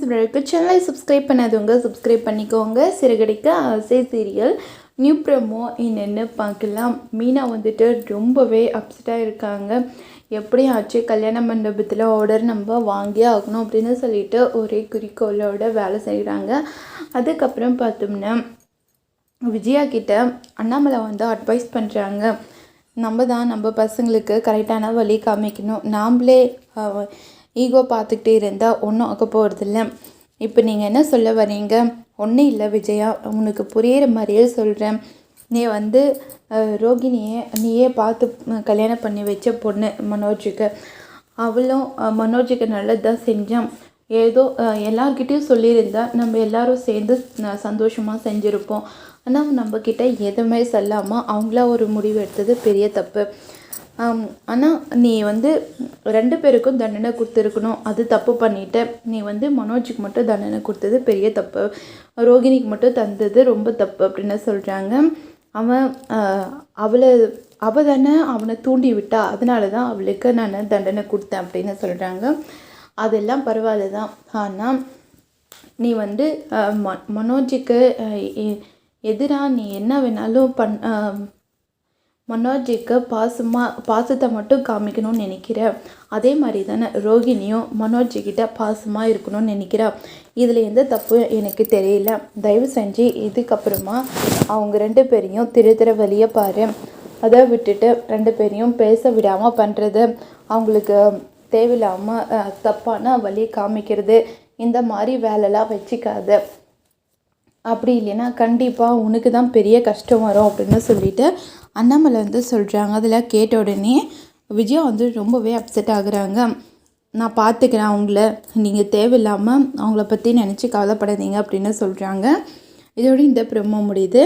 Friends சேனலை subscribe பண்ணாதவங்க subscribe பண்ணிக்கோங்க. சிறகடிக்க ஆசை சீரியல் நியூ ப்ரோமோ என்னென்னு பார்க்கலாம். மீனா வந்துட்டு ரொம்பவே அப்செட்டாக இருக்காங்க. எப்படி ஆச்சு கல்யாண மண்டபத்தில் ஆர்டர் நம்ம வாங்கியே ஆகணும் அப்படின்னு சொல்லிட்டு ஒரே குறிக்கோளோட வேலை செய்கிறாங்க. அதுக்கப்புறம் பார்த்தோம்னா விஜயா கிட்ட அண்ணாமலை வந்து அட்வைஸ் பண்ணுறாங்க. நம்ம பசங்களுக்கு கரெக்டான வழி காமிக்கணும். நாம்ளே ஈகோ பார்த்துக்கிட்டே இருந்தால் ஒன்றும் ஆக்க போகிறதில்ல. இப்போ நீங்கள் என்ன சொல்ல வரீங்க? ஒன்றும் இல்லை விஜயா, உனக்கு புரியிற மாதிரியே சொல்கிறேன். நீ வந்து ரோகிணியை நீயே பார்த்து கல்யாணம் பண்ணி வச்ச பொண்ணு மனோஜுக்கு. அவளும் மனோஜுக்கு நல்லது தான் செஞ்சான். ஏதோ எல்லார்கிட்டையும் சொல்லியிருந்தா நம்ம எல்லாரும் சேர்ந்து சந்தோஷமாக செஞ்சுருப்போம். ஆனால் நம்மக்கிட்ட எதுவுமே சொல்லாமல் அவங்களா ஒரு முடிவு எடுத்தது பெரிய தப்பு. ஆனால் நீ வந்து 2 பேருக்கும் தண்டனை கொடுத்துருக்கணும். அது தப்பு பண்ணிட்ட. நீ வந்து மனோஜுக்கு மட்டும் தண்டனை கொடுத்தது பெரிய தப்பு, ரோகிணிக்கு மட்டும் தந்தது ரொம்ப தப்பு அப்படின்னு சொல்கிறாங்க. அவள் தானே அவனை தூண்டி விட்டா, அதனால தான் அவளுக்கு நான் தண்டனை கொடுத்தேன் அப்படின்னு சொல்கிறாங்க. அதெல்லாம் பரவாயில்ல தான். ஆனால் நீ வந்து மனோஜுக்கு எதிராக நீ என்ன வேணாலும் மனோஜுக்கு பாசத்தை மட்டும் காமிக்கணும்னு நினைக்கிற. அதே மாதிரி தானே ரோகிணியும் மனோஜ்கிட்ட பாசமாக இருக்கணும்னு நினைக்கிறா. இதில் எந்த தப்பு எனக்கு தெரியல. தயவு செஞ்சு இதுக்கப்புறமா அவங்க 2 பேரையும் திரு வழியை பாரு. அதை விட்டுட்டு 2 பேரையும் பேச விடாமல் பண்ணுறது, அவங்களுக்கு தேவையில்லாமல் தப்பான வழி காமிக்கிறது, இந்த மாதிரி வேலைலாம் வச்சுக்காத. அப்படி இல்லைன்னா கண்டிப்பாக உனக்கு தான் பெரிய கஷ்டம் வரும் அப்படின்னு சொல்லிட்டு அண்ணாமலை வந்து சொல்கிறாங்க. அதில் கேட்ட உடனே விஜயா வந்து ரொம்பவே அப்செட் ஆகுறாங்க. நான் பார்த்துக்கிறேன் அவங்கள, நீங்கள் தேவையில்லாமல் அவங்கள பற்றி நினச்சி கவலைப்படாதீங்க அப்படின்னு சொல்கிறாங்க. இதோடு இந்த ப்ரோமோ முடியுது.